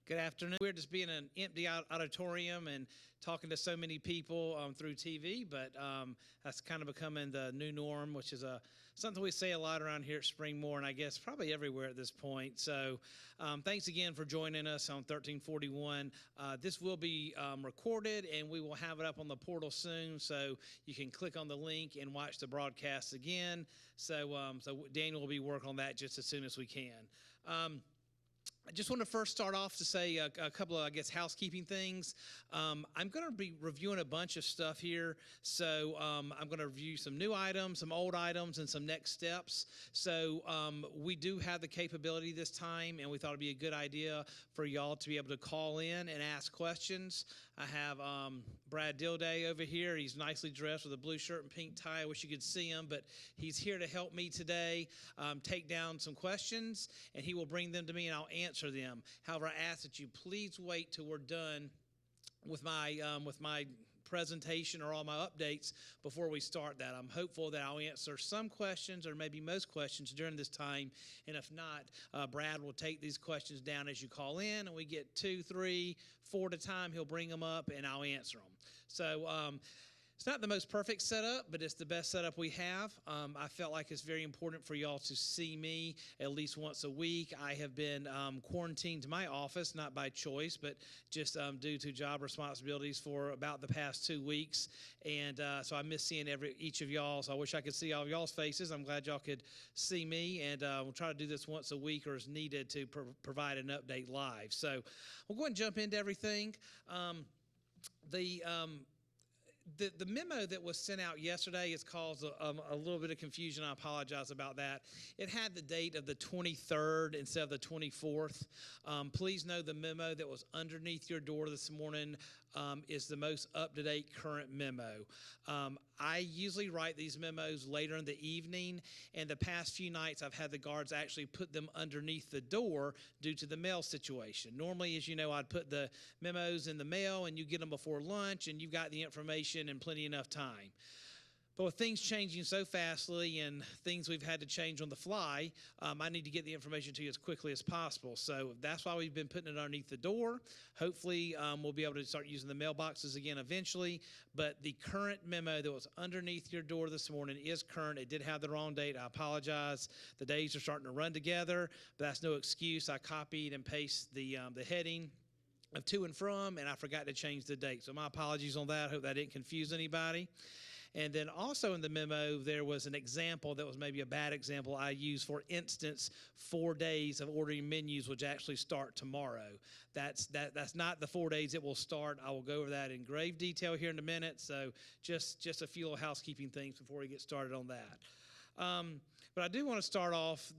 Good afternoon. We're just being an empty auditorium and talking to so many people through TV, but that's kind of becoming the new norm, which is something we say a lot around here at Springmore, and I guess probably everywhere at this point. So thanks again for joining us on 1341. This will be recorded, and we will have it up on the portal soon, so you can click on the link and watch the broadcast again. So Daniel will be working on that just as soon as we can. I just want to first start off to say a couple of, I guess, housekeeping things. I'm going to be reviewing a bunch of stuff here. So I'm going to review some new items, some old items, and some next steps. So we do have the capability this time, and we thought it'd be a good idea for y'all to be able to call in and ask questions. I have Brad Dilday over here. He's nicely dressed with a blue shirt and pink tie. I wish you could see him, but he's here to help me today take down some questions, and he will bring them to me, and I'll answer them. However, I ask that you please wait till we're done with my presentation or all my updates before we start that. I'm hopeful that I'll answer some questions or maybe most questions during this time, and if not, Brad will take these questions down as you call in, and we get 2, 3, 4 at a time. He'll bring them up, and I'll answer them. So it's not the most perfect setup, but it's the best setup we have. I felt like it's very important for y'all to see me at least once a week. I have been quarantined to my office, not by choice, but just due to job responsibilities for about the past 2 weeks. And so I miss seeing each of y'all. So I wish I could see all of y'all's faces. I'm glad y'all could see me. And we'll try to do this once a week or as needed to provide an update live. So we'll go ahead and jump into everything. The memo that was sent out yesterday has caused a little bit of confusion. I apologize about that. It had the date of the 23rd instead of the 24th. Please know the memo that was underneath your door this morning is the most up-to-date current memo. I usually write these memos later in the evening, and the past few nights I've had the guards actually put them underneath the door due to the mail situation. Normally, as you know, I'd put the memos in the mail and you get them before lunch and you've got the information and plenty enough time. But with things changing so fastly and things we've had to change on the fly, I need to get the information to you as quickly as possible. So that's why we've been putting it underneath the door. Hopefully, we'll be able to start using the mailboxes again eventually. But the current memo that was underneath your door this morning is current. It did have the wrong date. I apologize. The days are starting to run together, but that's no excuse. I copied and pasted the heading of to and from, and I forgot to change the date. So my apologies on that. I hope that didn't confuse anybody. And then also in the memo, there was an example that was maybe a bad example I used. For instance, 4 days of ordering menus, which actually start tomorrow. That's not the 4 days it will start. I will go over that in grave detail here in a minute. So just a few little housekeeping things before we get started on that. But I do want to start off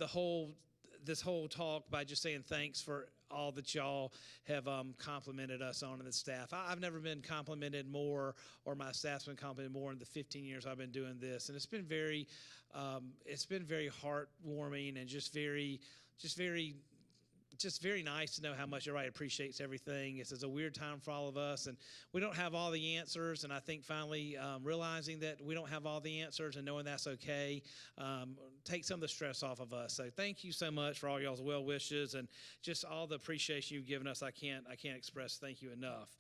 this whole talk by just saying thanks for all that y'all have complimented us on in the staff. I've never been complimented more, or my staff's been complimented more in the 15 years I've been doing this, and it's been very heartwarming and just very nice to know how much everybody appreciates everything. It's a weird time for all of us, and we don't have all the answers, and I think finally realizing that we don't have all the answers and knowing that's okay takes some of the stress off of us. So thank you so much for all y'all's well wishes and just all the appreciation you've given us. I can't express thank you enough.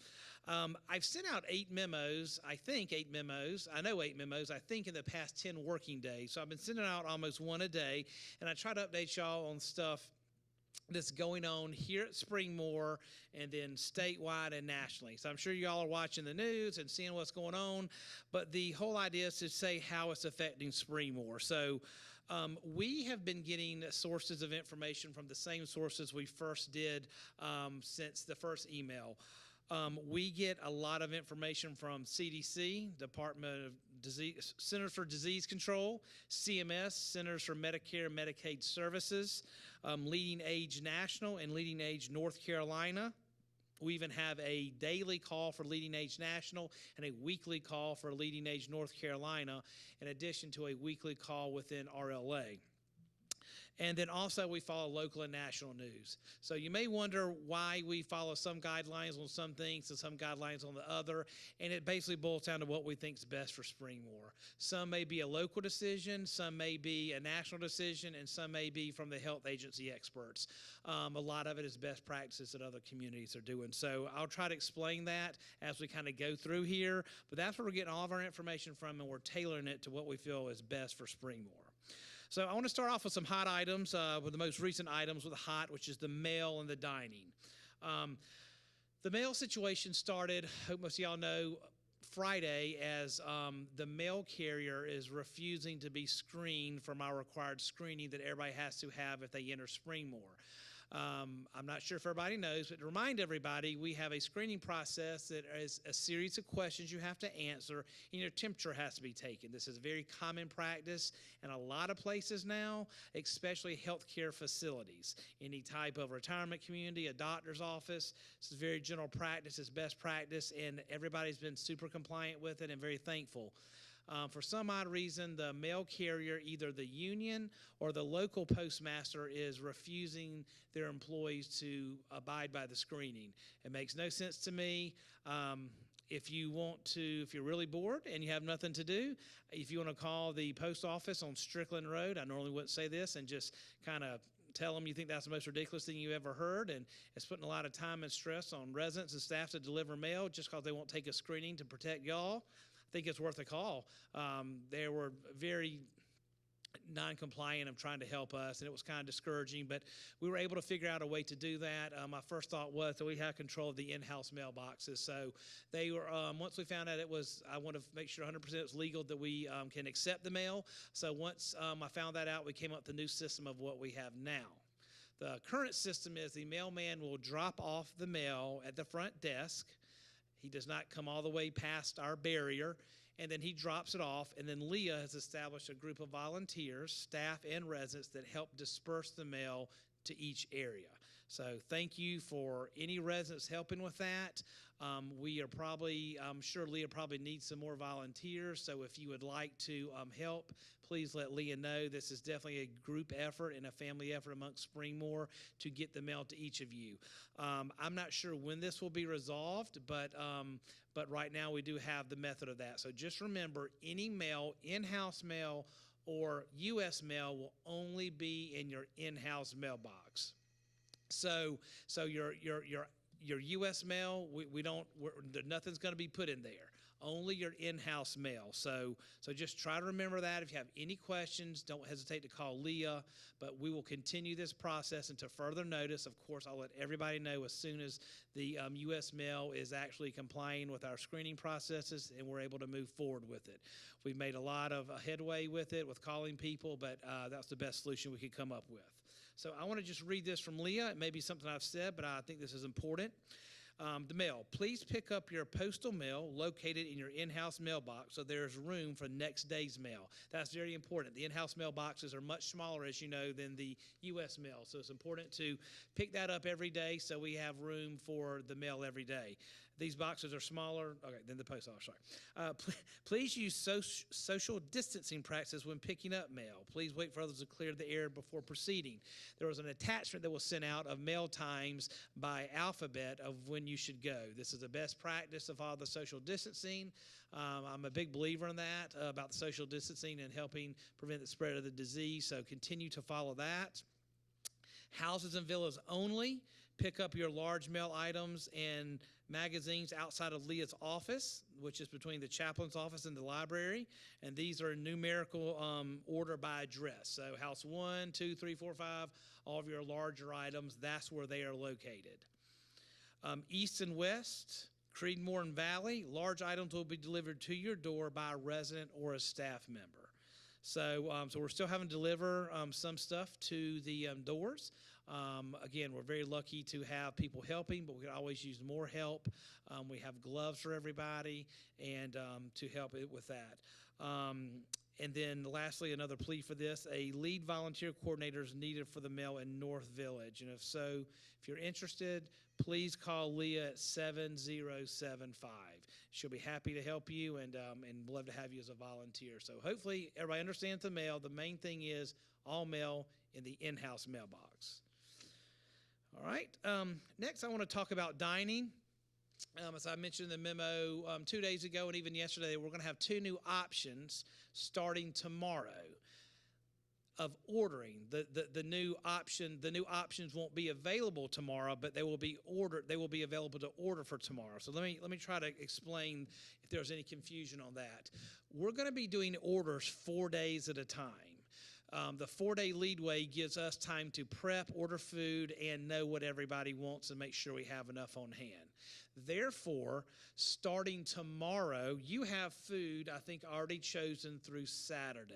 I've sent out 8 memos. I think 8 memos. I know 8 memos. I think in the past 10 working days. So I've been sending out almost one a day, and I try to update y'all on stuff that's going on here at Springmore and then statewide and nationally. So I'm sure y'all are watching the news and seeing what's going on, but the whole idea is to say how it's affecting Springmore. So we have been getting sources of information from the same sources we first did since the first email. We get a lot of information from CDC, Department of Disease, Centers for Disease Control, CMS, Centers for Medicare and Medicaid Services, Leading Age National, and Leading Age North Carolina. We even have a daily call for Leading Age National and a weekly call for Leading Age North Carolina, in addition to a weekly call within RLA. And then also we follow local and national news. So you may wonder why we follow some guidelines on some things and some guidelines on the other. And it basically boils down to what we think is best for Springmore. Some may be a local decision, some may be a national decision, and some may be from the health agency experts. A lot of it is best practices that other communities are doing. So I'll try to explain that as we kind of go through here. But that's where we're getting all of our information from, and we're tailoring it to what we feel is best for Springmore. So I want to start off with some hot items, with the most recent items with the hot, which is the mail and the dining. The mail situation started, I hope most of y'all know, Friday, as the mail carrier is refusing to be screened from our required screening that everybody has to have if they enter Springmore. I'm not sure if everybody knows, but to remind everybody, we have a screening process that is a series of questions you have to answer, and your temperature has to be taken. This is a very common practice in a lot of places now, especially healthcare facilities. Any type of retirement community, a doctor's office, this is very general practice, it's best practice, and everybody's been super compliant with it and very thankful. For some odd reason, the mail carrier, either the union or the local postmaster, is refusing their employees to abide by the screening. It makes no sense to me. If you're really bored and you have nothing to do, if you want to call the post office on Strickland Road, I normally wouldn't say this, and just kind of tell them you think that's the most ridiculous thing you ever heard, and it's putting a lot of time and stress on residents and staff to deliver mail just because they won't take a screening to protect y'all. I think it's worth a call. They were very non-compliant of trying to help us, and it was kind of discouraging, but we were able to figure out a way to do that. My first thought was that we had control of the in-house mailboxes, so they were, once we found out I want to make sure 100% it's legal that we can accept the mail. So once I found that out, we came up with the new system of what we have now. The current system is the mailman will drop off the mail at the front desk. He does not come all the way past our barrier, and then he drops it off, and then Leah has established a group of volunteers, staff and residents, that help disperse the mail to each area. So thank you for any residents helping with that. I'm sure Leah probably needs some more volunteers, so if you would like to help, please let Leah know. This is definitely a group effort and a family effort amongst Springmore to get the mail to each of you. I'm not sure when this will be resolved, but right now we do have the method of that. So just remember, any mail, in-house mail or U.S. mail, will only be in your in-house mailbox. So your U.S. mail, nothing's going to be put in there. Only your in-house mail. So just try to remember that. If you have any questions, don't hesitate to call Leah. But we will continue this process until further notice. Of course, I'll let everybody know as soon as the U.S. mail is actually complying with our screening processes and we're able to move forward with it. We've made a lot of headway with it, with calling people, but that's the best solution we could come up with. So I want to just read this from Leah. It may be something I've said, but I think this is important. The mail. Please pick up your postal mail located in your in-house mailbox so there's room for next day's mail. That's very important. The in-house mailboxes are much smaller, as you know, than the U.S. mail. So it's important to pick that up every day so we have room for the mail every day. These boxes are smaller than the post office. Sorry. Please use social distancing practices when picking up mail. Please wait for others to clear the air before proceeding. There was an attachment that was sent out of mail times by alphabet of when you should go. This is the best practice to follow the social distancing. I'm a big believer in that, about the social distancing and helping prevent the spread of the disease, so continue to follow that. Houses and villas only. Pick up your large mail items and magazines outside of Leah's office, which is between the chaplain's office and the library. And these are in numerical order by address. So house 1, 2, 3, 4, 5, all of your larger items, that's where they are located. East and west, Creedmoor and Valley, large items will be delivered to your door by a resident or a staff member. So we're still having to deliver some stuff to the doors. Again, we're very lucky to have people helping, but we could always use more help. We have gloves for everybody and to help it with that. And then lastly, another plea for this, a lead volunteer coordinator is needed for the mail in North Village. And if you're interested, please call Leah at 7075. She'll be happy to help you and love to have you as a volunteer. So hopefully everybody understands the mail. The main thing is all mail in the in-house mailbox. All right. Next, I want to talk about dining. As I mentioned in the memo 2 days ago and even yesterday, we're going to have 2 new options starting tomorrow of ordering. The new options won't be available tomorrow, but they will be ordered. They will be available to order for tomorrow. So let me try to explain if there's any confusion on that. We're going to be doing orders 4 days at a time. The 4-day leadway gives us time to prep, order food, and know what everybody wants and make sure we have enough on hand. Therefore, starting tomorrow, you have food, I think, already chosen through Saturday.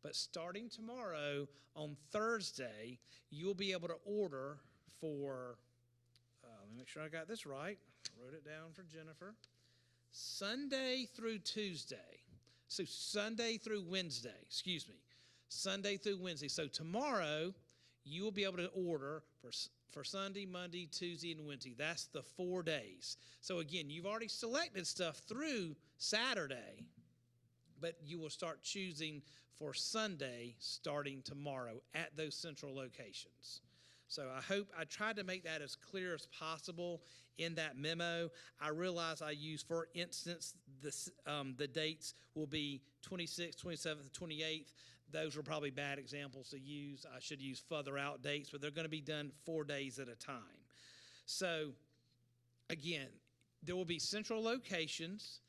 But starting tomorrow, on Thursday, you'll be able to order for, let me make sure I got this right. I wrote it down for Jennifer. Sunday through Tuesday. So Sunday through Wednesday, excuse me. Sunday through Wednesday. So tomorrow, you will be able to order for Sunday, Monday, Tuesday, and Wednesday. That's the 4 days. So again, you've already selected stuff through Saturday, but you will start choosing for Sunday starting tomorrow at those central locations. So I tried to make that as clear as possible in that memo. I realize I use, for instance, the dates will be 26th, 27th, 28th. Those are probably bad examples to use. I should use further out dates, but they're going to be done 4 days at a time. So again, there will be central locations,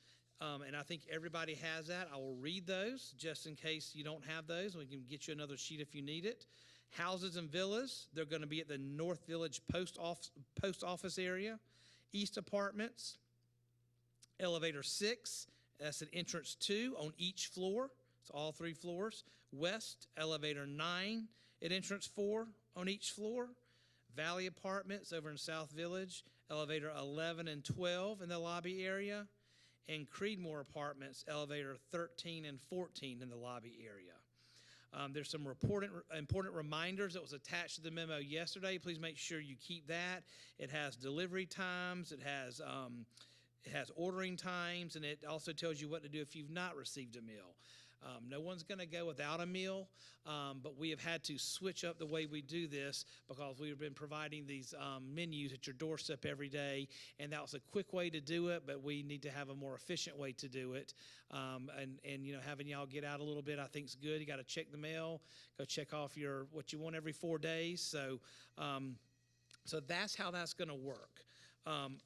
and I think everybody has that. I will read those just in case you don't have those. We can get you another sheet if you need it. Houses and villas, they're going to be at the North Village Post Office area. East Apartments, Elevator 6, that's at entrance 2 on each floor. It's all 3 floors. West, Elevator 9 at entrance 4 on each floor. Valley Apartments over in South Village, Elevator 11 and 12 in the lobby area. And Creedmoor Apartments, Elevator 13 and 14 in the lobby area. There's some important reminders that was attached to the memo yesterday. Please make sure you keep that. It has delivery times. It has ordering times, and it also tells you what to do if you've not received a meal. No one's going to go without a meal, but we have had to switch up the way we do this because we've been providing these menus at your doorstep every day, and that was a quick way to do it, but we need to have a more efficient way to do it. And you know, having y'all get out a little bit, I think is good. You got to check the mail, go check off what you want every 4 days. So that's how that's going to work.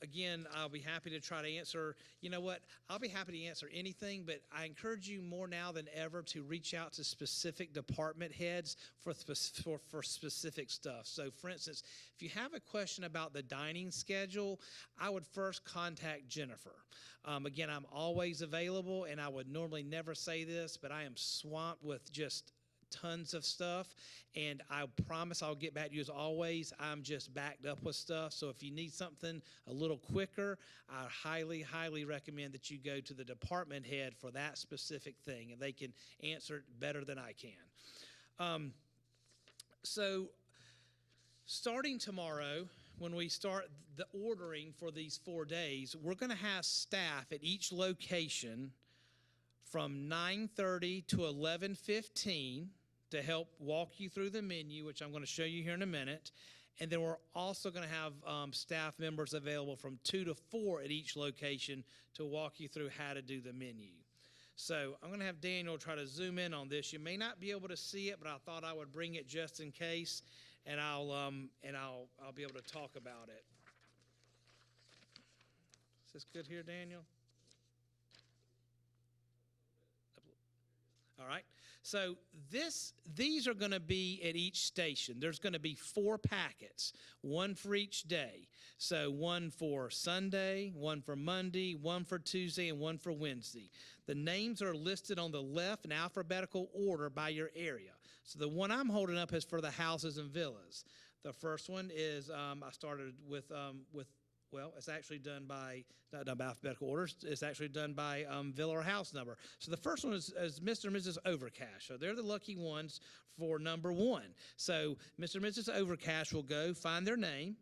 Again, I'll be happy to try to answer. You know what? I'll be happy to answer anything, but I encourage you more now than ever to reach out to specific department heads for specific stuff. So, for instance, if you have a question about the dining schedule, I would first contact Jennifer. Again, I'm always available, and I would normally never say this, but I am swamped with just tons of stuff, and I promise I'll get back to you as always. I'm just backed up with stuff, so if you need something a little quicker, I highly, highly recommend that you go to the department head for that specific thing, and they can answer it better than I can. So starting tomorrow, when we start the ordering for these 4 days, we're going to have staff at each location from 9:30 to 11:15 to help walk you through the menu, which I'm going to show you here in a minute. And then we're also going to have staff members available from 2 to 4 at each location to walk you through how to do the menu. So I'm going to have Daniel try to zoom in on this. You may not be able to see it, but I thought I would bring it just in case, and I'll be able to talk about it. Is this good here, Daniel? All right. So these are going to be at each station. There's going to be 4 packets, one for each day. So one for Sunday, one for Monday, one for Tuesday, and one for Wednesday. The names are listed on the left in alphabetical order by your area. So the one I'm holding up is for the houses and villas. The first one is I started with well, it's actually done by, not done by alphabetical order, it's actually done by villa or house number. So the first one is Mr. and Mrs. Overcash. So they're the lucky ones for number 1. So Mr. and Mrs. Overcash will go find their name,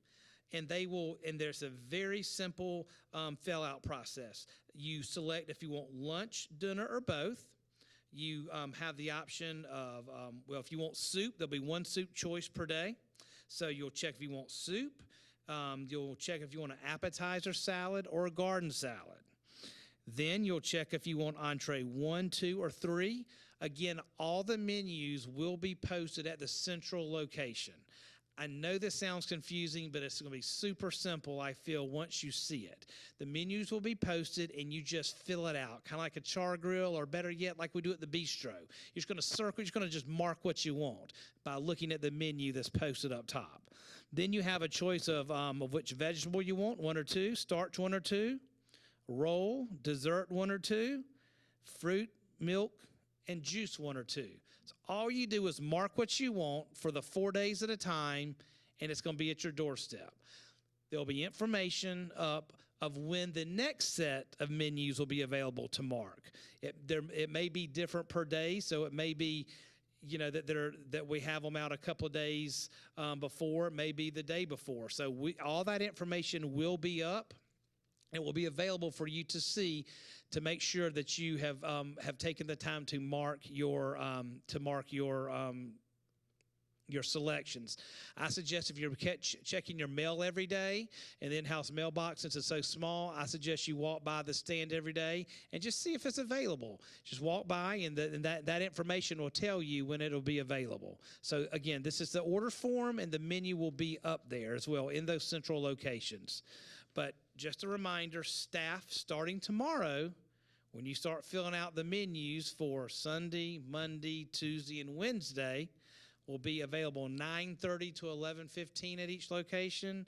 and there's a very simple fill-out process. You select if you want lunch, dinner, or both. You have the option of, well, if you want soup, there'll be one soup choice per day. So you'll check if you want soup. You'll check if you want an appetizer salad or a garden salad. Then you'll check if you want entree 1, 2, or 3. Again, all the menus will be posted at the central location. I know this sounds confusing, but it's going to be super simple, I feel, once you see it. The menus will be posted, and you just fill it out, kind of like a char grill, or better yet, like we do at the bistro. You're just going to circle, you're just going to just mark what you want by looking at the menu that's posted up top. Then you have a choice of which vegetable you want, 1 or 2, starch 1 or 2, roll, dessert 1 or 2, fruit, milk, and juice 1 or 2. So all you do is mark what you want for the 4 days at a time, and it's going to be at your doorstep. There'll be information up of when the next set of menus will be available to mark. It may be different per day, so it may be, you know, that we have them out a couple of days before, it may be the day before. So all that information will be up. It will be available for you to see, to make sure that you have taken the time to mark your selections. I suggest if you're checking your mail every day, and the in-house mailbox, since it's so small, I suggest you walk by the stand every day and just see if it's available. Just walk by, and that information will tell you when it'll be available. So again, this is the order form, and the menu will be up there as well in those central locations. But just a reminder, staff, starting tomorrow, when you start filling out the menus for Sunday, Monday, Tuesday, and Wednesday, will be available 9:30 to 11:15 at each location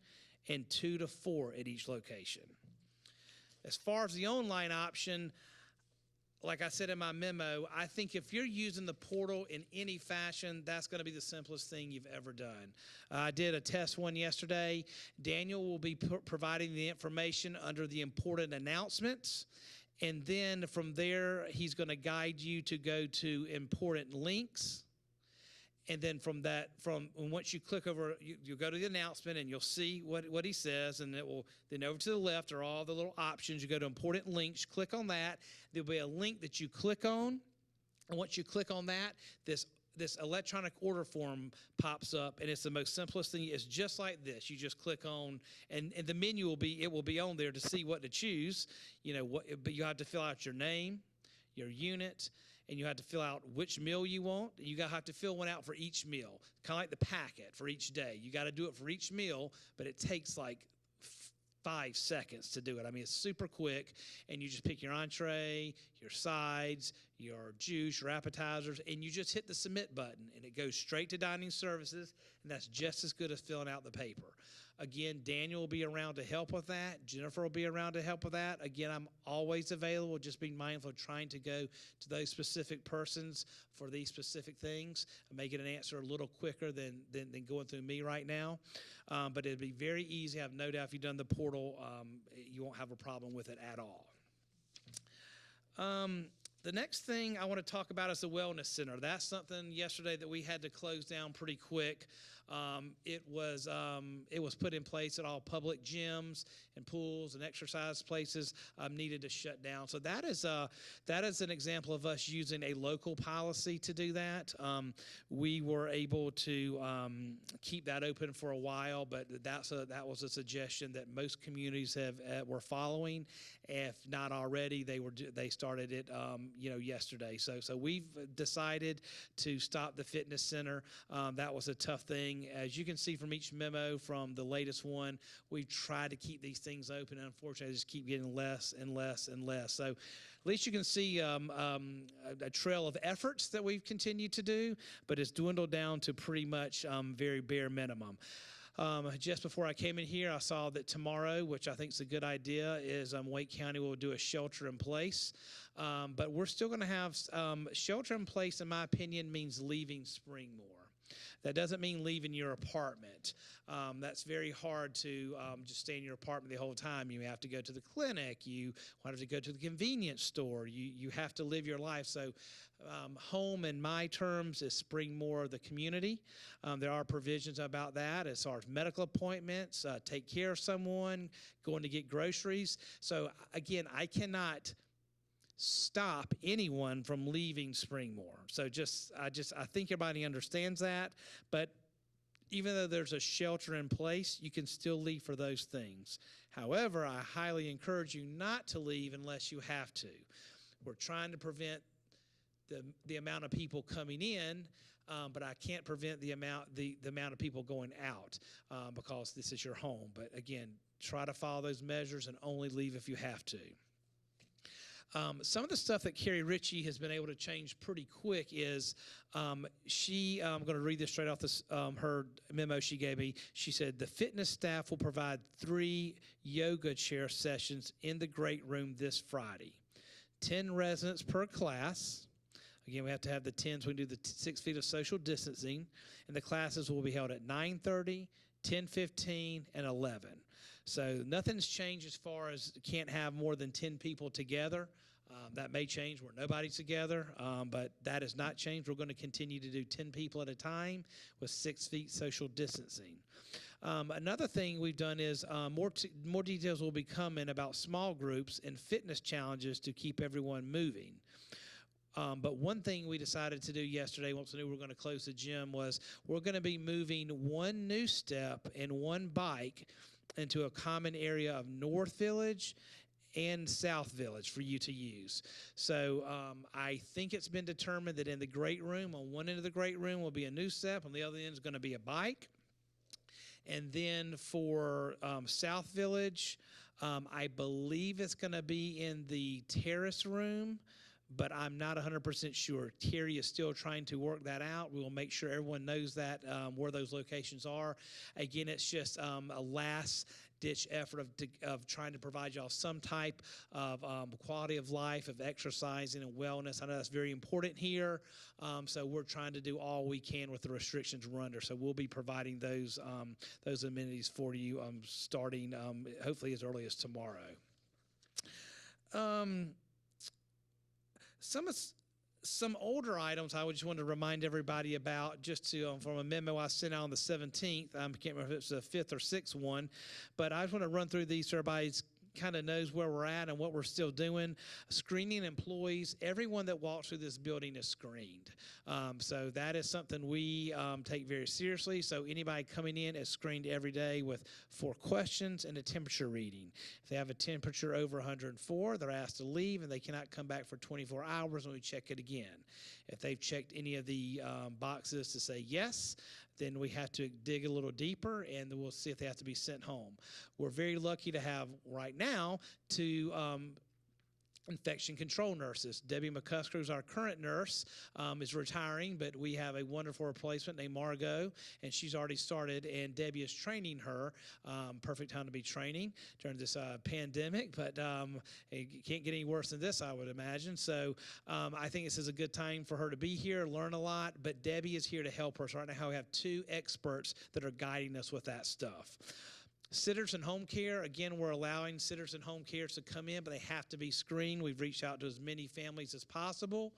and 2 to 4 at each location. As far as the online option, like I said in my memo, I think if you're using the portal in any fashion, that's going to be the simplest thing you've ever done. I did a test one yesterday. Daniel will be providing the information under the important announcements. And then from there, he's going to guide you to go to important links. And then once you click over, you'll go to the announcement, and you'll see what he says, and it will, then over to the left are all the little options. You go to important links, click on that. There'll be a link that you click on, and once you click on that, this electronic order form pops up, and it's the most simplest thing. It's just like this. You just click on, and the menu will be on there to see what to choose. You know what, but you have to fill out your name, your unit, and you have to fill out which meal you want. You have to fill one out for each meal, kind of like the packet for each day. You got to do it for each meal, but it takes like 5 seconds to do it. I mean, it's super quick, and you just pick your entree, your sides, your juice, your appetizers, and you just hit the submit button, and it goes straight to dining services, and that's just as good as filling out the paper. Again, Daniel will be around to help with that. Jennifer will be around to help with that. Again, I'm always available. Just being mindful of trying to go to those specific persons for these specific things. I may get an answer a little quicker than going through me right now. But it'll be very easy. I have no doubt if you've done the portal, you won't have a problem with it at all. The next thing I want to talk about is the Wellness Center. That's something yesterday that we had to close down pretty quick. It was put in place at all public gyms and pools and exercise places needed to shut down. So that is an example of us using a local policy to do that. We were able to keep that open for a while, but that was a suggestion that most communities were following. If not already, they started it yesterday. So we've decided to stop the fitness center. That was a tough thing. As you can see from each memo from the latest one, we've tried to keep these things open, and unfortunately, they just keep getting less and less and less. So at least you can see a trail of efforts that we've continued to do, but it's dwindled down to pretty much very bare minimum. Just before I came in here, I saw that tomorrow, which I think is a good idea, is Wake County will do a shelter in place. But we're still going to have shelter in place, in my opinion, means leaving Springmore. That doesn't mean leaving your apartment. That's very hard to just stay in your apartment the whole time. You have to go to the clinic. You have to go to the convenience store. You have to live your life. So home, in my terms, is Springmore, the community. There are provisions about that as far as medical appointments, take care of someone, going to get groceries. So again, I cannot stop anyone from leaving Springmore. So I think everybody understands that, but even though there's a shelter in place, you can still leave for those things. However, I highly encourage you not to leave unless you have to. We're trying to prevent the amount of people coming in, but I can't prevent the amount of people going out because this is your home. But again, try to follow those measures and only leave if you have to. Some of the stuff that Carrie Ritchie has been able to change pretty quick is I'm going to read this straight off her memo she gave me. She said, the fitness staff will provide 3 yoga chair sessions in the great room this Friday. 10 residents per class. Again, we have to have the 10s. We can do the 6 feet of social distancing. And the classes will be held at 9:30, 10:15, and 11. So nothing's changed as far as can't have more than 10 people together. That may change where nobody's together, but that has not changed. We're going to continue to do 10 people at a time with 6 feet social distancing. Another thing we've done is more details will be coming about small groups and fitness challenges to keep everyone moving. But one thing we decided to do yesterday, once we knew we were going to close the gym, was we're going to be moving 1 new step and 1 bike into a common area of North Village and South Village for you to use. So I think it's been determined that in the great room, on one end of the great room will be a new step, on the other end is going to be a bike. And then for South Village, I believe it's going to be in the terrace room, but I'm not 100% sure. Terry is still trying to work that out. We will make sure everyone knows that where those locations are. Again, it's just a last-ditch effort of trying to provide y'all some type of quality of life, of exercising and wellness. I know that's very important here, so we're trying to do all we can with the restrictions we're under. So we'll be providing those amenities for you starting hopefully as early as tomorrow. Some older items I just wanted to remind everybody about, just to from a memo I sent out on the 17th. I can't remember if it's the 5th or 6th one, but I just want to run through these so everybody's kind of knows where we're at and what we're still doing. Screening employees, everyone that walks through this building is screened. So that is something we take very seriously. So anybody coming in is screened every day with 4 questions and a temperature reading. If they have a temperature over 104, they're asked to leave and they cannot come back for 24 hours and we check it again. If they've checked any of the boxes to say yes, then we have to dig a little deeper, and then we'll see if they have to be sent home. We're very lucky to have right now 2 infection control nurses. Debbie McCusker, who's our current nurse, is retiring, but we have a wonderful replacement named Margot, and she's already started, and Debbie is training her. Perfect time to be training during this pandemic, but it can't get any worse than this, I would imagine. So I think this is a good time for her to be here, learn a lot, but Debbie is here to help her. So right now we have 2 experts that are guiding us with that stuff. Sitters and home care, again, we're allowing sitters and home cares to come in, but they have to be screened. We've reached out to as many families as possible.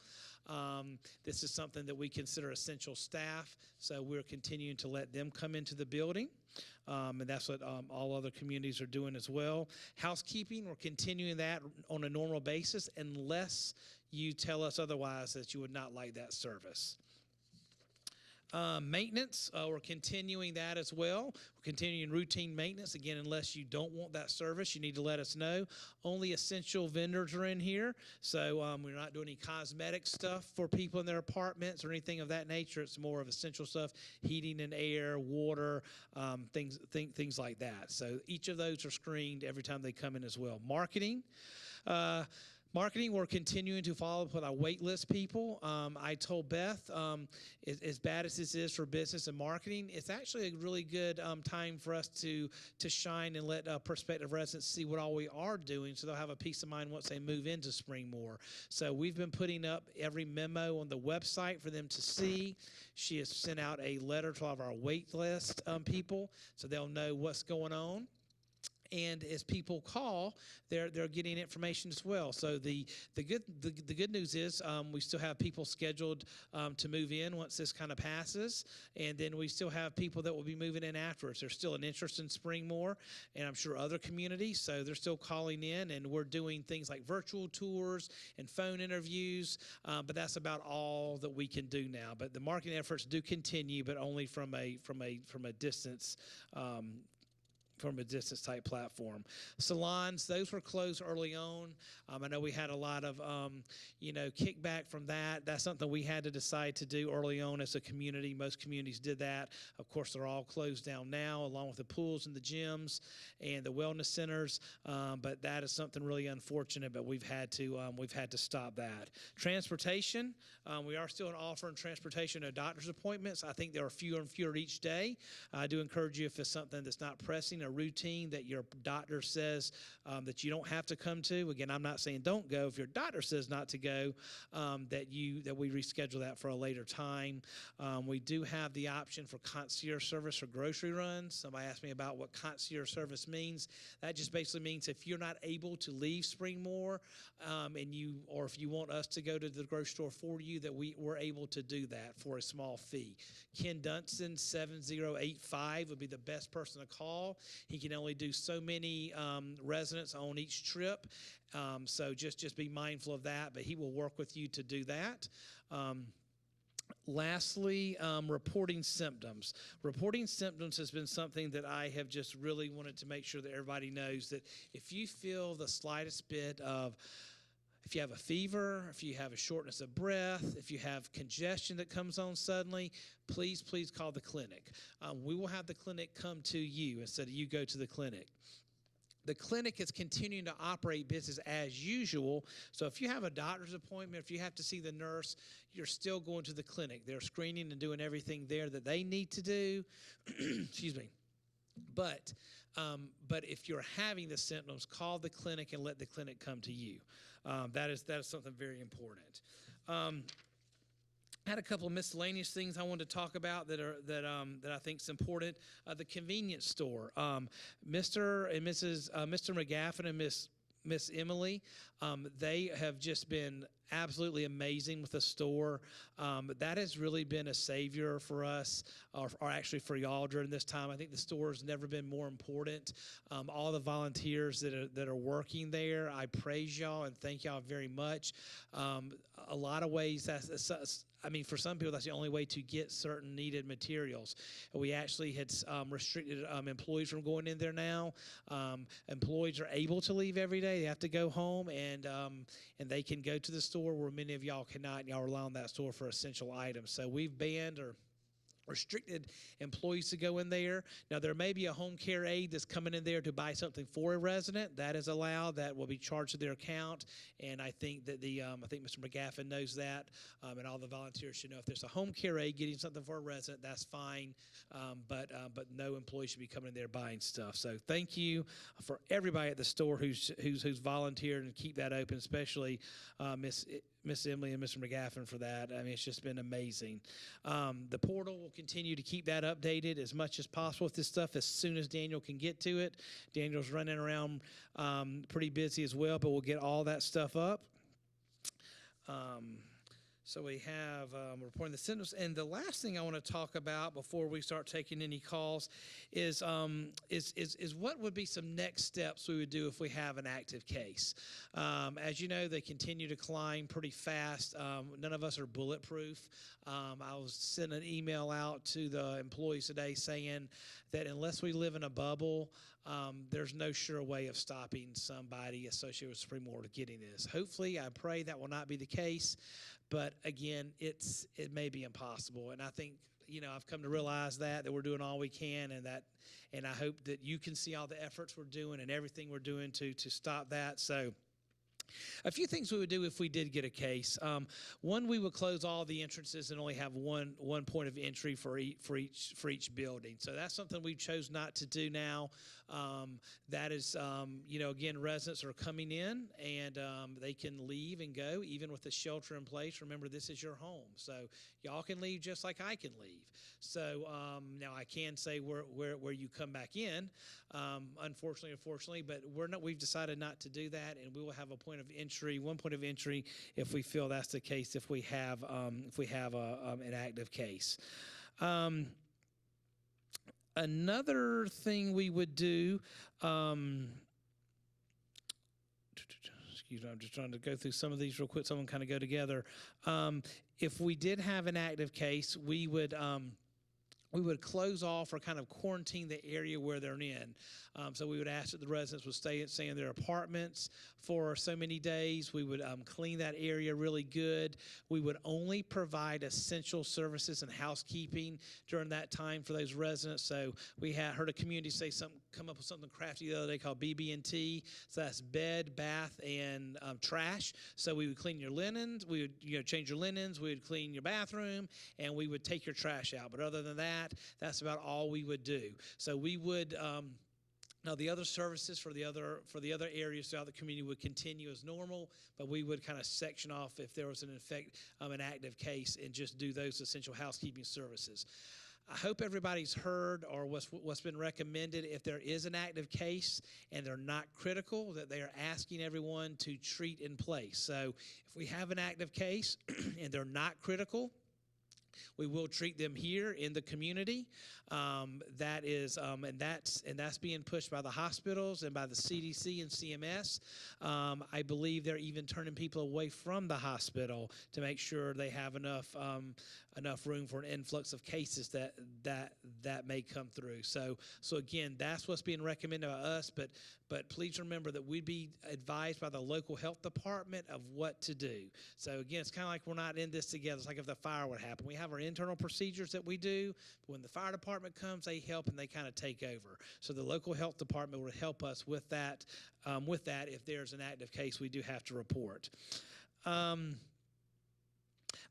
This is something that we consider essential staff, so we're continuing to let them come into the building. And that's what all other communities are doing as well. Housekeeping, we're continuing that on a normal basis unless you tell us otherwise that you would not like that service. Maintenance, we're continuing that as well. We're continuing routine maintenance. Again, unless you don't want that service, you need to let us know. Only essential vendors are in here, so we're not doing any cosmetic stuff for people in their apartments or anything of that nature. It's more of essential stuff, heating and air, water, things like that. So each of those are screened every time they come in as well. Marketing. Marketing, we're continuing to follow up with our wait list people. I told Beth, as bad as this is for business and marketing, it's actually a really good time for us to shine and let prospective residents see what all we are doing, so they'll have a peace of mind once they move into Springmore. So we've been putting up every memo on the website for them to see. She has sent out a letter to all of our wait list people, so they'll know what's going on. And as people call, they're getting information as well. So the good news is we still have people scheduled to move in once this kind of passes, and then we still have people that will be moving in afterwards. There's still an interest in Springmore, and I'm sure other communities. So they're still calling in, and we're doing things like virtual tours and phone interviews. But that's about all that we can do now. But the marketing efforts do continue, but only from a distance. From a distance type platform. Salons, those were closed early on. I know we had a lot of, kickback from that. That's something we had to decide to do early on as a community. Most communities did that. Of course, they're all closed down now, along with the pools and the gyms and the wellness centers. But that is something really unfortunate. But we've had to stop that. Transportation, we are still offering transportation to doctor's appointments. I think there are fewer and fewer each day. I do encourage you, if it's something that's not pressing, a routine that your doctor says that you don't have to come to. Again, I'm not saying don't go. If your doctor says not to go, that we reschedule that for a later time. We do have the option for concierge service for grocery runs. Somebody asked me about what concierge service means. That just basically means if you're not able to leave Springmore, or if you want us to go to the grocery store for you, that we're able to do that for a small fee. Ken Dunston, 7085 would be the best person to call. He can only do so many residents on each trip, so just be mindful of that, but he will work with you to do that. Lastly, reporting symptoms. Reporting symptoms has been something that I have just really wanted to make sure that everybody knows that if you feel the slightest bit of, if you have a fever, if you have a shortness of breath, if you have congestion that comes on suddenly, please call the clinic. We will have the clinic come to you instead of you go to the clinic. The clinic is continuing to operate business as usual. So if you have a doctor's appointment, if you have to see the nurse, you're still going to the clinic. They're screening and doing everything there that they need to do. Excuse me. But if you're having the symptoms, call the clinic and let the clinic come to you. That is something very important. I had a couple of miscellaneous things I wanted to talk about that I think is important. The convenience store, Mr. McGaffin and Miss Emily, they have just been absolutely amazing with the store. That has really been a savior for us, or actually for y'all during this time. I think the store has never been more important. All the volunteers that are working there, I praise y'all and thank y'all very much. A lot of ways, for some people, that's the only way to get certain needed materials. We actually had restricted employees from going in there now. Employees are able to leave every day. They have to go home, and they can go to the store where many of y'all cannot, and y'all rely on that store for essential items. So we've banned or restricted employees to go in there. Now, there may be a home care aide that's coming in there to buy something for a resident. That is allowed. That will be charged to their account. And I think that I think Mr. McGaffin knows that, and all the volunteers should know if there's a home care aide getting something for a resident, that's fine. But no employee should be coming in there buying stuff. So thank you for everybody at the store who's volunteered and keep that open, especially Miss Emily and Mr. McGaffin for that. I mean, it's just been amazing. The portal will continue to keep that updated as much as possible with this stuff as soon as Daniel can get to it. Daniel's running around pretty busy as well, but we'll get all that stuff up. So we have reporting the symptoms. And the last thing I want to talk about before we start taking any calls is what would be some next steps we would do if we have an active case. As you know, they continue to climb pretty fast. None of us are bulletproof. I was sending an email out to the employees today saying that unless we live in a bubble, there's no sure way of stopping somebody associated with Springmore getting this. Hopefully, I pray that will not be the case. But again, it may be impossible, and I think I've come to realize that we're doing all we can, and I hope that you can see all the efforts we're doing and everything we're doing to stop that. So A few things we would do if we did get a case. One, we would close all the entrances and only have one point of entry for each building. So that's something we chose not to do now. That is, again, residents are coming in and they can leave and go even with the shelter in place. Remember, this is your home, so y'all can leave just like I can leave. So now I can say where you come back in, unfortunately, but we've decided not to do that, and we will have one point of entry if we feel that's the case. If we have an active case. Another thing we would do. Excuse me, I'm just trying to go through some of these real quick. Some of them kind of go together. If we did have an active case, we would close off or kind of quarantine the area where they're in. So we would ask that the residents would stay in their apartments for so many days. We would clean that area really good. We would only provide essential services and housekeeping during that time for those residents. So we heard a community come up with something crafty the other day called BB&T. So that's bed, bath, and trash. So we would clean your linens. We would change your linens. We would clean your bathroom, and we would take your trash out. But other than that, that's about all we would do. So we would now the other services for the other areas throughout the community would continue as normal, but we would kind of section off if there was an active case and just do those essential housekeeping services. I hope everybody's heard or what's been recommended if there is an active case and they're not critical, that they are asking everyone to treat in place. So if we have an active case and they're not critical, we will treat them here in the community. That's being pushed by the hospitals and by the CDC and CMS. I believe they're even turning people away from the hospital to make sure they have enough room for an influx of cases that may come through. So again, that's what's being recommended by us. But please remember that we'd be advised by the local health department of what to do. So again, it's kind of like we're not in this together. It's like if the fire would happen. We have our internal procedures that we do, but when the fire department comes, they help and they kind of take over. So the local health department will help us with that. If there's an active case, we do have to report.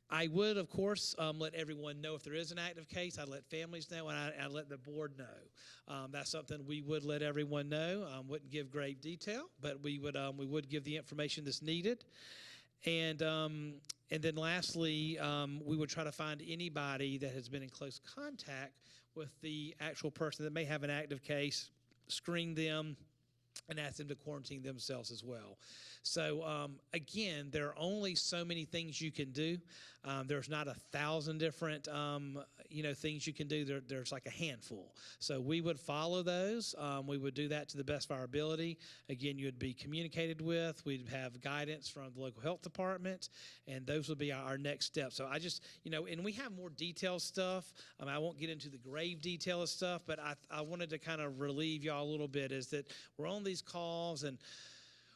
I would, of course, let everyone know if there is an active case. I'd let families know, and I'd let the board know. That's something we would let everyone know. Wouldn't give grave detail, but we would give the information that's needed. And then lastly, we would try to find anybody that has been in close contact with the actual person that may have an active case, screen them, and ask them to quarantine themselves as well. So again, there are only so many things you can do. There's not 1,000 different things you can do. There's like a handful. So we would follow those. We would do that to the best of our ability. Again, you would be communicated with. We'd have guidance from the local health department, and those would be our next steps. So I just, and we have more detailed stuff. I won't get into the grave detail of stuff, but I wanted to kind of relieve y'all a little bit, is that we're on these calls and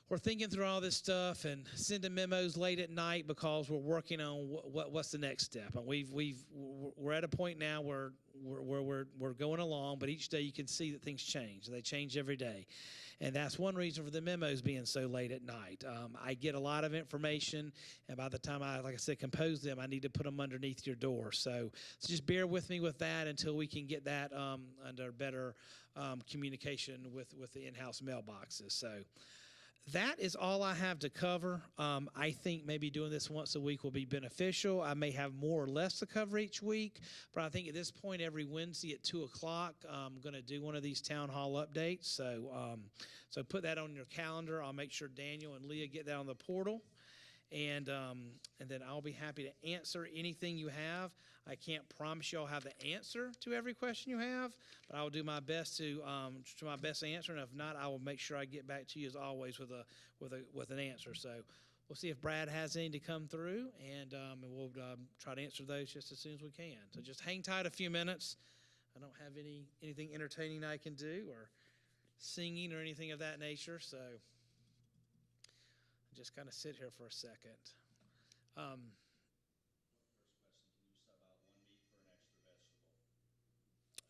we're thinking through all this stuff and sending memos late at night because we're working on what's the next step. And we're at a point now where we're going along, but each day you can see that things change. They change every day. And that's one reason for the memos being so late at night. I get a lot of information, and by the time I, like I said, compose them, I need to put them underneath your door. So just bear with me with that until we can get that under better communication with the in-house mailboxes. So that is all I have to cover. I think maybe doing this once a week will be beneficial. I may have more or less to cover each week, but I think at this point, every Wednesday at 2 o'clock, I'm going to do one of these town hall updates. So put that on your calendar. I'll make sure Daniel and Leah get that on the portal. And then I'll be happy to answer anything you have. I can't promise you I'll have the answer to every question you have, but I will do my best to answer. And if not, I will make sure I get back to you as always with an answer. So we'll see if Brad has any to come through, and we'll try to answer those just as soon as we can. So just hang tight a few minutes. I don't have anything entertaining I can do or singing or anything of that nature. So just kind of sit here for a second.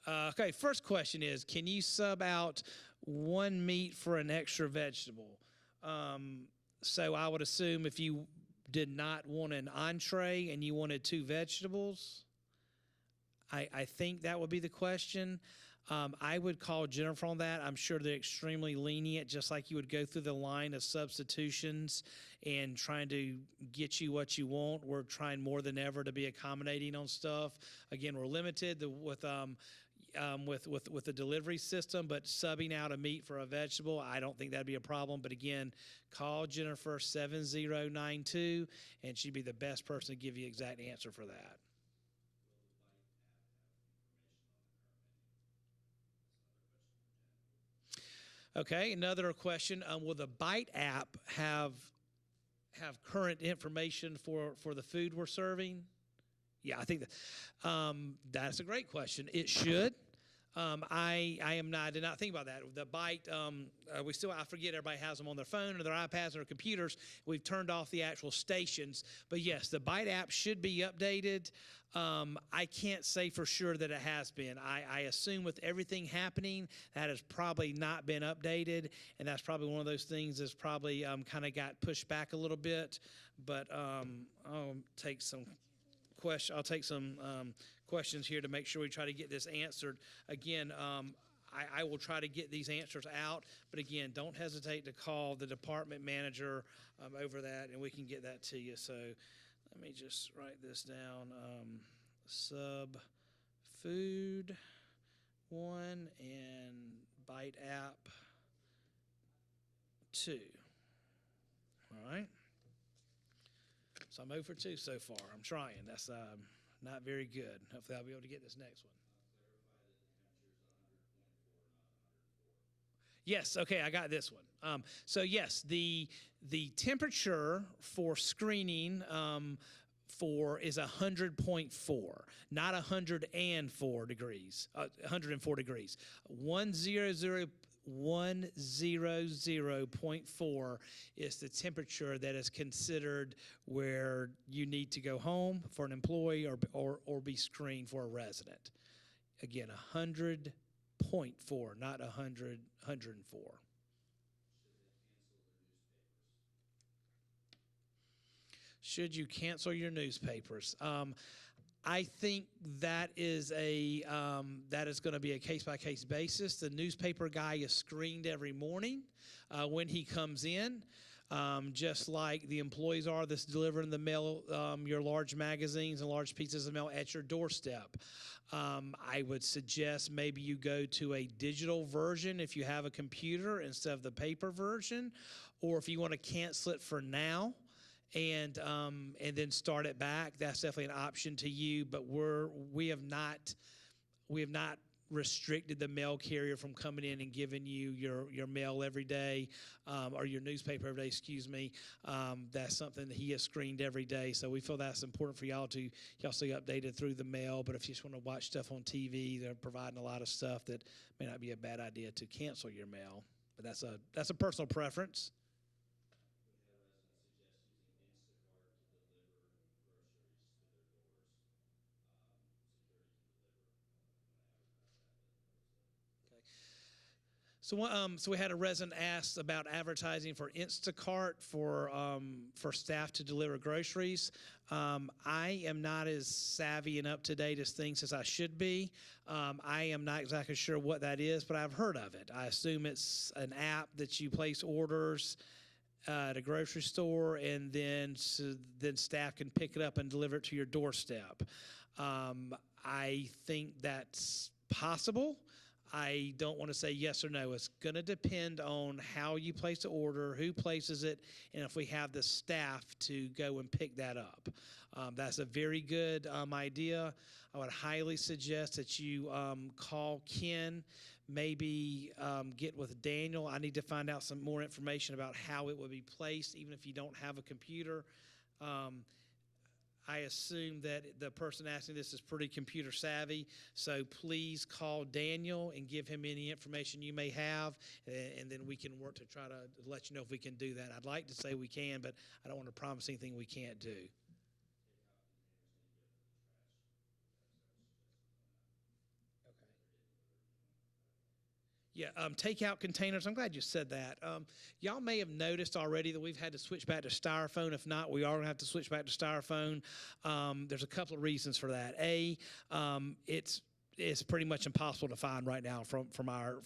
Okay, first question is, can you sub out one meat for an extra vegetable? So I would assume if you did not want an entree and you wanted two vegetables, I think that would be the question. I would call Jennifer on that. I'm sure they're extremely lenient, just like you would go through the line of substitutions and trying to get you what you want. We're trying more than ever to be accommodating on stuff. Again, we're limited with the delivery system, but subbing out a meat for a vegetable, I don't think that'd be a problem. But again, call Jennifer 7092, and she'd be the best person to give you exact answer for that. Okay, another question. Will the Bite app have current information for the food we're serving? Yeah, I think that's a great question. It should. I did not think about that. The Bite, I forget everybody has them on their phone or their iPads or their computers. We've turned off the actual stations. But yes, the Bite app should be updated. I can't say for sure that it has been. I assume with everything happening, that has probably not been updated. And that's probably one of those things that's probably kind of got pushed back a little bit. But I'll take some questions here to make sure we try to get this answered. Again, I will try to get these answers out, but again, don't hesitate to call the department manager over that, and we can get that to you. So let me just write this down. Sub food 1 and Bite app 2. All right. So I'm 0 for 2 so far. I'm trying. That's not very good. Hopefully I'll be able to get this next one. Yes, okay, I got this one. So yes, the temperature for screening is 100.4, not 104 degrees. 104 degrees. 100.4 is the temperature that is considered where you need to go home for an employee or be screened for a resident. Again, 100.4, not 104. Should you cancel your newspapers? I think that is going to be a case-by-case basis. The newspaper guy is screened every morning when he comes in, just like the employees are that's delivering the mail, your large magazines and large pieces of mail at your doorstep. I would suggest maybe you go to a digital version if you have a computer instead of the paper version, or if you want to cancel it for now and then start it back. That's definitely an option to you. But we have not restricted the mail carrier from coming in and giving you your mail every day, or your newspaper every day. Excuse me. That's something that he has screened every day. So we feel that's important for y'all stay updated through the mail. But if you just want to watch stuff on TV, they're providing a lot of stuff that may not be a bad idea to cancel your mail. But that's a personal preference. So we had a resident ask about advertising for Instacart for staff to deliver groceries. I am not as savvy and up to date as things as I should be. I am not exactly sure what that is, but I've heard of it. I assume it's an app that you place orders at a grocery store, and then staff can pick it up and deliver it to your doorstep. I think that's possible. I don't want to say yes or no. It's going to depend on how you place the order, who places it, and if we have the staff to go and pick that up. That's a very good idea. I would highly suggest that you call Ken, maybe get with Daniel. I need to find out some more information about how it would be placed, even if you don't have a computer. I assume that the person asking this is pretty computer savvy, so please call Daniel and give him any information you may have, and then we can work to try to let you know if we can do that. I'd like to say we can, but I don't want to promise anything we can't do. Yeah, takeout containers. I'm glad you said that. Y'all may have noticed already that we've had to switch back to styrofoam. If not, we are going to have to switch back to styrofoam. There's a couple of reasons for that. It's pretty much impossible to find right now from our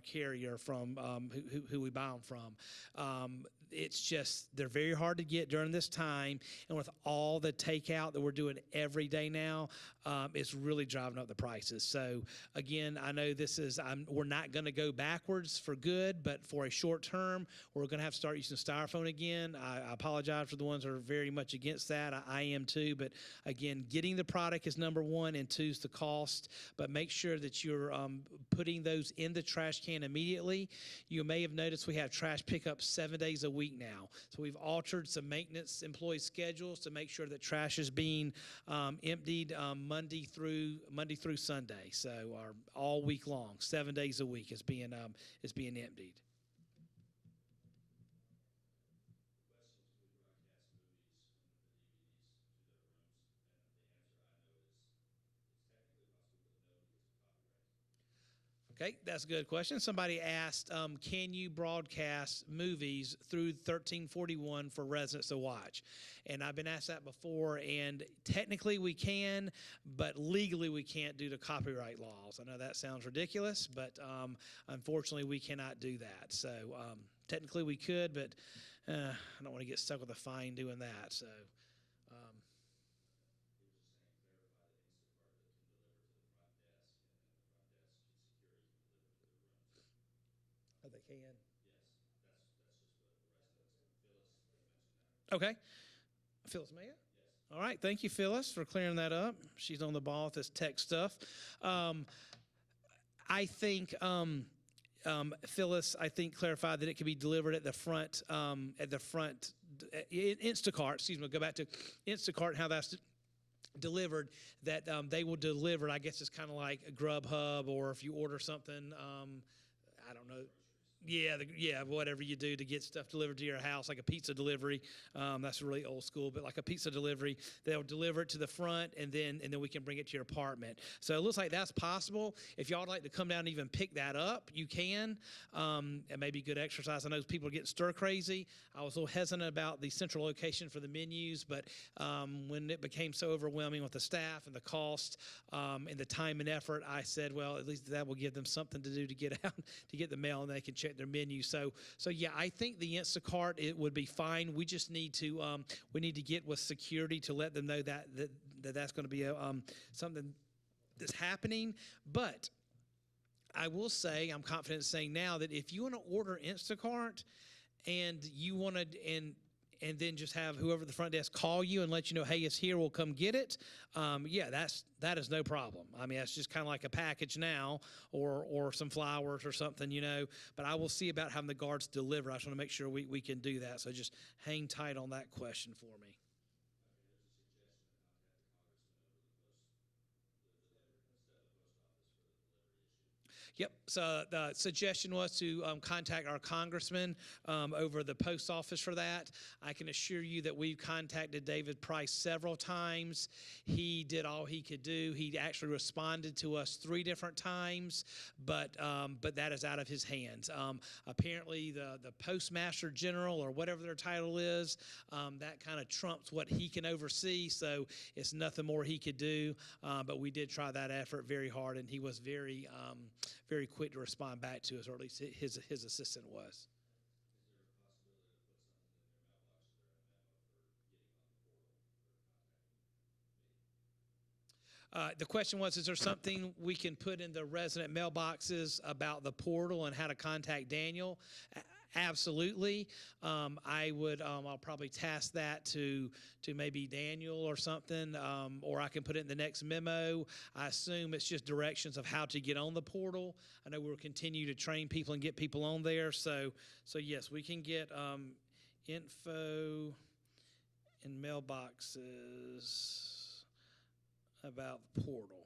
carrier who we buy them from. It's just they're very hard to get during this time, and with all the takeout that we're doing every day now, it's really driving up the prices. So again, I know we're not going to go backwards for good, but for a short term, we're going to have to start using styrofoam again. I apologize for the ones that are very much against that. I am too, but again, getting the product is number one, and two is the cost. But make sure that you're putting those in the trash can immediately. You may have noticed we have trash pickup 7 days a week now. So we've altered some maintenance employee schedules to make sure that trash is being emptied Monday through Sunday. So all week long, 7 days a week is being emptied. Okay, that's a good question. Somebody asked, can you broadcast movies through 1341 for residents to watch? And I've been asked that before, and technically we can, but legally we can't due to copyright laws. I know that sounds ridiculous, but unfortunately we cannot do that. So technically we could, but I don't want to get stuck with a fine doing that. So. Oh, they can. Okay. Phyllis Maya? All right. Thank you, Phyllis, for clearing that up. She's on the ball with this tech stuff. I think Phyllis, clarified that it can be delivered at the front, Instacart. Excuse me. Go back to Instacart and how that's delivered. That they will deliver. I guess it's kind of like a Grubhub, or if you order something, I don't know. Yeah, whatever you do to get stuff delivered to your house, like a pizza delivery. That's really old school, but like a pizza delivery, they'll deliver it to the front, and then we can bring it to your apartment. So it looks like that's possible. If y'all would like to come down and even pick that up, you can. It may be good exercise. I know people are getting stir crazy. I was a little hesitant about the central location for the menus, but when it became so overwhelming with the staff and the cost and the time and effort, I said, well, at least that will give them something to do to get out, to get the mail, and they can check their menu. So yeah, I think the Instacart, it would be fine. We just need to get with security to let them know that's going to be something that's happening. But I will say, I'm confident in saying now that if you want to order Instacart and you want to and then just have whoever at the front desk call you and let you know, hey, it's here, we'll come get it. That is no problem. I mean, that's just kind of like a package now, or some flowers or something, But I will see about having the guards deliver. I just want to make sure we can do that. So just hang tight on that question for me. Yep. So the suggestion was to contact our congressman over the post office for that. I can assure you that we've contacted David Price several times. He did all he could do. He actually responded to us 3 different times, but that is out of his hands. Apparently, the postmaster general, or whatever their title is, that kind of trumps what he can oversee. So it's nothing more he could do. But we did try that effort very hard, and he was very quick to respond back to us, or at least his assistant was. The question was, is there something we can put in the resident mailboxes about the portal and how to contact Daniel? Absolutely. I'll probably task that to maybe Daniel or something, or I can put it in the next memo. I assume it's just directions of how to get on the portal. I know we'll continue to train people and get people on there. So yes, we can get info in mailboxes about the portal.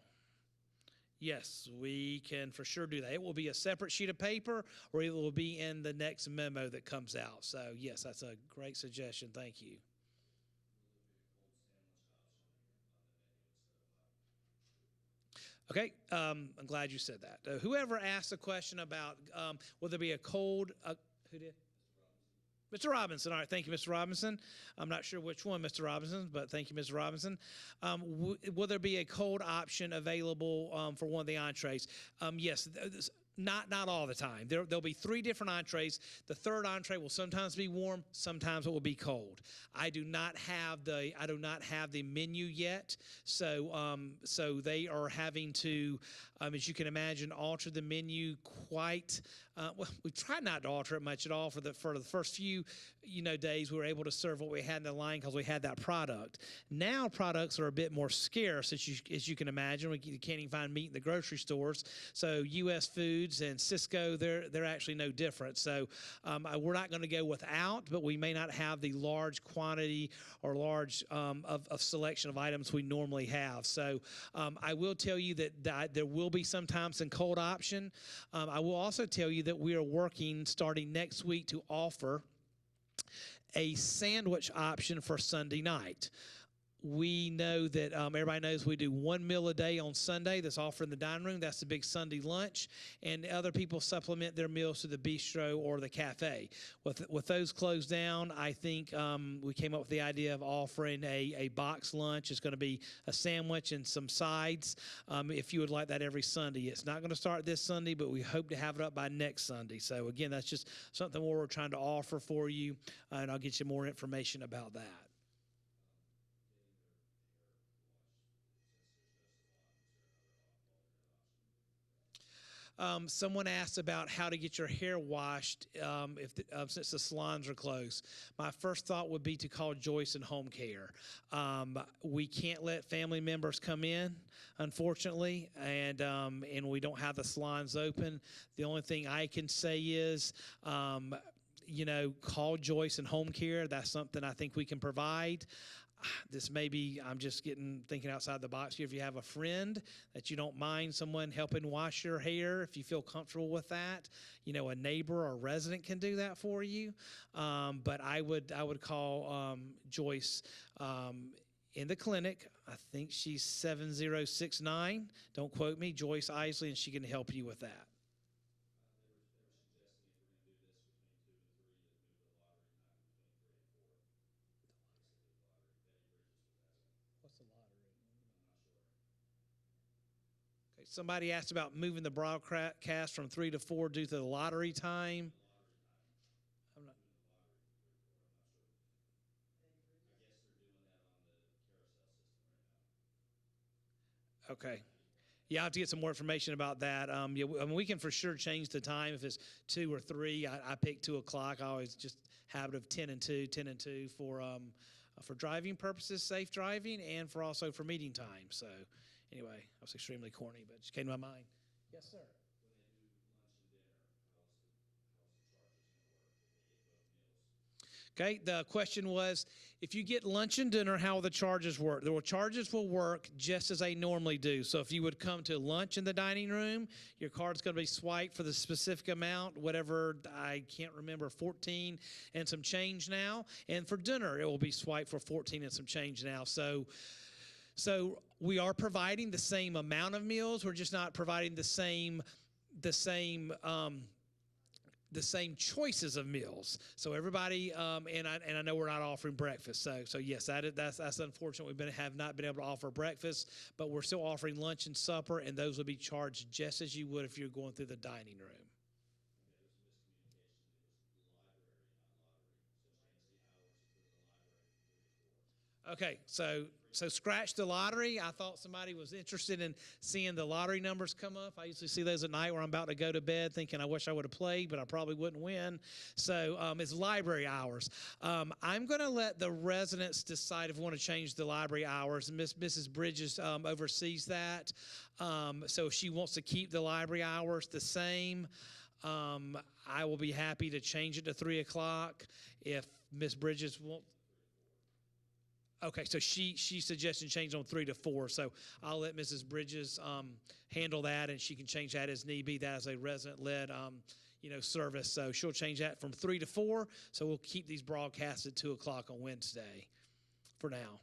Yes, we can for sure do that. It will be a separate sheet of paper, or it will be in the next memo that comes out. So yes, that's a great suggestion. Thank you. Okay, I'm glad you said that. Whoever asked a question about will there be a cold? Who did? Mr. Robinson. All right, thank you, Mr. Robinson. I'm not sure which one, Mr. Robinson, but thank you, Mr. Robinson. Will there be a cold option available for one of the entrees? Yes. Not all the time. There'll be three different entrees. The third entree will sometimes be warm, sometimes it will be cold. I do not have the menu yet, so they are having to, as you can imagine, alter the menu quite. Well, we tried not to alter it much at all for the first few days. We were able to serve what we had in the line because we had that product. Now products are a bit more scarce, as you can imagine. You can't even find meat in the grocery stores. So U.S. Foods and Cisco, they're actually no different. So we're not going to go without, but we may not have the large quantity or large of selection of items we normally have. So I will tell you that there will be sometimes some cold option. I will also tell you that we are working starting next week to offer a sandwich option for Sunday night. We know that everybody knows we do one meal a day on Sunday that's offered in the dining room. That's the big Sunday lunch. And other people supplement their meals to the bistro or the cafe. With those closed down, I think we came up with the idea of offering a box lunch. It's going to be a sandwich and some sides if you would like that every Sunday. It's not going to start this Sunday, but we hope to have it up by next Sunday. So, again, that's just something more we're trying to offer for you, and I'll get you more information about that. Someone asked about how to get your hair washed since the salons are closed. My first thought would be to call Joyce and Home Care. We can't let family members come in, unfortunately, and we don't have the salons open. The only thing I can say is, call Joyce and Home Care. That's something I think we can provide. This may be, I'm just thinking outside the box here. If you have a friend that you don't mind someone helping wash your hair, if you feel comfortable with that, a neighbor or a resident can do that for you. But I would call Joyce in the clinic. I think she's 7069. Don't quote me, Joyce Isley, and she can help you with that. Somebody asked about moving the broadcast from 3 to 4 due to the lottery time. I'm not. Okay. Yeah, I have to get some more information about that. We can for sure change the time if it's 2 or 3. I pick 2 o'clock. I always just habit of 10 and 2 for driving purposes, safe driving, and for meeting time. So anyway, I was extremely corny, but it just came to my mind. Yes, sir. Okay, the question was, if you get lunch and dinner, how will the charges work? The charges will work just as they normally do. So if you would come to lunch in the dining room, your card's going to be swiped for the specific amount, whatever, I can't remember, 14 and some change now. And for dinner, it will be swiped for 14 and some change now. So we are providing the same amount of meals. We're just not providing the same choices of meals. So everybody, and I know we're not offering breakfast. So yes, that's unfortunate. We have not been able to offer breakfast, but we're still offering lunch and supper, and those will be charged just as you would if you're going through the dining room. Okay, so scratch the lottery. I thought somebody was interested in seeing the lottery numbers come up. I usually see those at night where I'm about to go to bed thinking I wish I would have played, but I probably wouldn't win. So it's library hours. I'm going to let the residents decide if we want to change the library hours. Mrs. Bridges oversees that. So if she wants to keep the library hours the same, I will be happy to change it to 3 o'clock. If Miss Bridges wants. Okay, so she suggested change on 3 to 4. So I'll let Mrs. Bridges handle that, and she can change that as need be. That is a resident-led service. So she'll change that from 3 to 4. So we'll keep these broadcasts at 2 o'clock on Wednesday for now.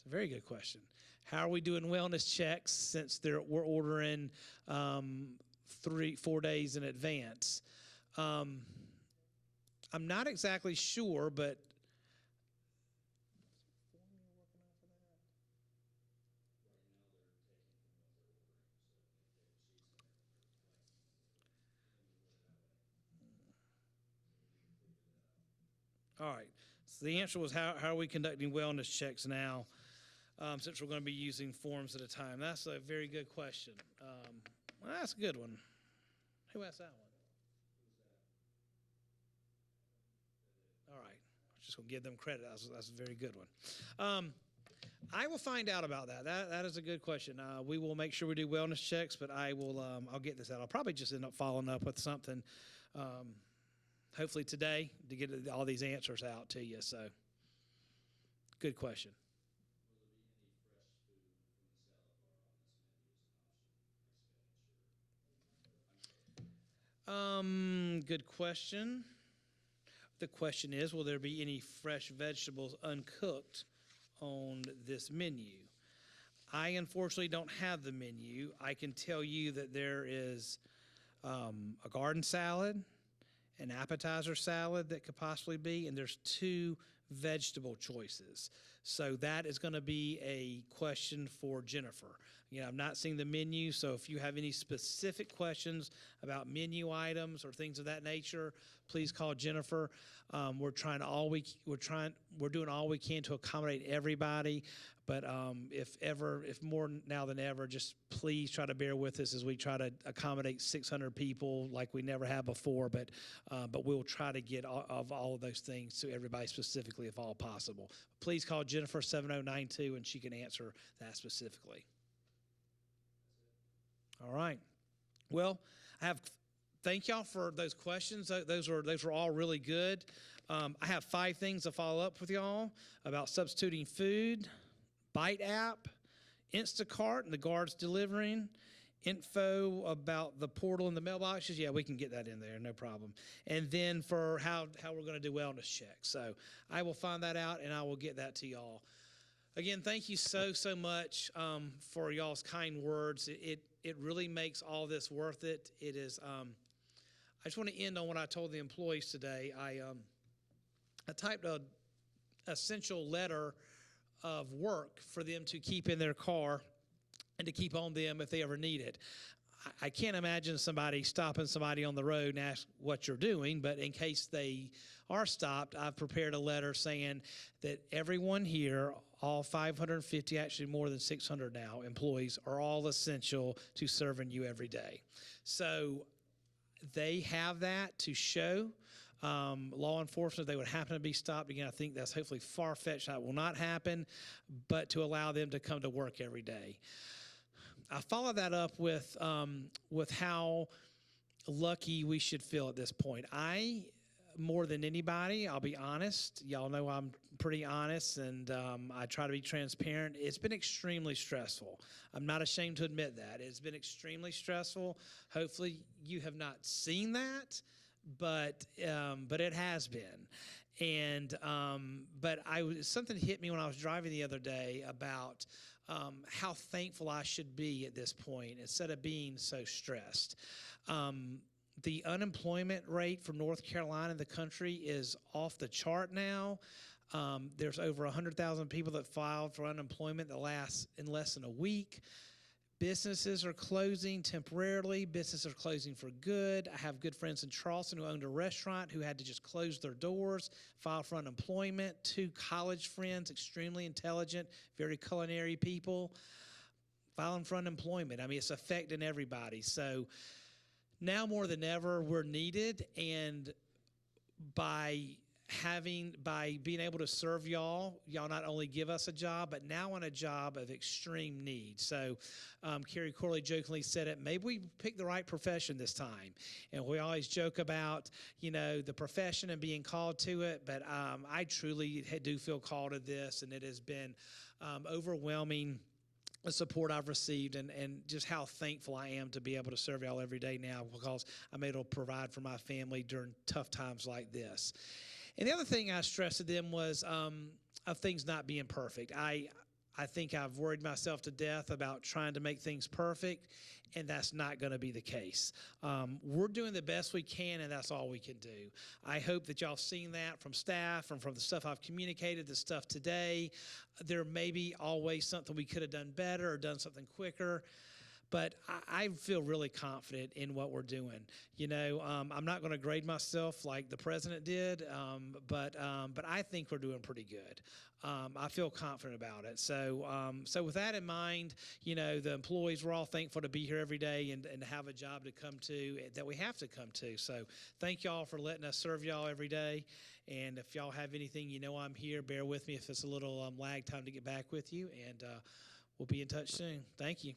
Very good question. How are we doing wellness checks since we're ordering 4 days in advance? I'm not exactly sure, but all right. So the answer was how are we conducting wellness checks now, since we're going to be using forms at a time? That's a very good question. Well, that's a good one. Who asked that one? All right. Just going to give them credit. That's a very good one. I will find out about that. That is a good question. We will make sure we do wellness checks, but I'll get this out. I'll probably just end up following up with something, hopefully today, to get all these answers out to you. So, good question. Good question. The question is, will there be any fresh vegetables uncooked on this menu? I unfortunately don't have the menu. I can tell you that there is a garden salad, an appetizer salad that could possibly be, and there's two vegetable choices. So that is going to be a question for Jennifer. I've not seen the menu, so if you have any specific questions about menu items or things of that nature, please call Jennifer. We're doing all we can to accommodate everybody. But if more now than ever, just please try to bear with us as we try to accommodate 600 people like we never have before. But we'll try to get all of those things to everybody specifically if all possible. Please call Jennifer 7092 and she can answer that specifically. All right. Well, thank y'all for those questions. Those were all really good. I have 5 things to follow up with y'all about substituting food, Bite app, Instacart and the guards delivering, info about the portal and the mailboxes. Yeah, we can get that in there, no problem. And then for how we're going to do wellness checks. So I will find that out and I will get that to y'all. Again, thank you so much for y'all's kind words. It really makes all this worth it. It is. I just want to end on what I told the employees today. I typed a essential letter of work for them to keep in their car and to keep on them if they ever need it. I can't imagine somebody stopping somebody on the road and ask what you're doing, but in case they are stopped, I've prepared a letter saying that everyone here, all 550, actually more than 600 now, employees are all essential to serving you every day. So they have that to show. Law enforcement, they would happen to be stopped. Again, I think that's hopefully far-fetched. That will not happen, but to allow them to come to work every day. I follow that up with how lucky we should feel at this point. More than anybody, I'll be honest. Y'all know I'm pretty honest, and I try to be transparent. It's been extremely stressful. I'm not ashamed to admit that. It's been extremely stressful. Hopefully you have not seen that, but it has been. And but something hit me when I was driving the other day about how thankful I should be at this point instead of being so stressed. The unemployment rate for North Carolina in the country is off the chart now. There's over 100,000 people that filed for unemployment in less than a week. Businesses are closing temporarily. Businesses are closing for good. I have good friends in Charleston who owned a restaurant who had to just close their doors, file for unemployment. 2 college friends, extremely intelligent, very culinary people, filing for unemployment. I mean, it's affecting everybody. So now more than ever, we're needed, and by being able to serve y'all not only give us a job, but now on a job of extreme need. So Carrie Corley jokingly said it, maybe we picked the right profession this time. And we always joke about, the profession and being called to it, but I truly do feel called to this, and it has been overwhelming the support I've received and just how thankful I am to be able to serve y'all every day now because I'm able to provide for my family during tough times like this. And the other thing I stressed to them was of things not being perfect. I I think I've worried myself to death about trying to make things perfect, and that's not going to be the case. We're doing the best we can, and that's all we can do. I hope that y'all seen that from staff and from the stuff I've communicated, the stuff today. There may be always something we could have done better or done something quicker. But I feel really confident in what we're doing. You know, I'm not going to grade myself like the president did, but I think we're doing pretty good. I feel confident about it. So with that in mind, you know, the employees, we're all thankful to be here every day and to have a job to come to that we have to come to. So thank y'all for letting us serve y'all every day. And if y'all have anything, you know I'm here. Bear with me if it's a little lag time to get back with you. And we'll be in touch soon. Thank you.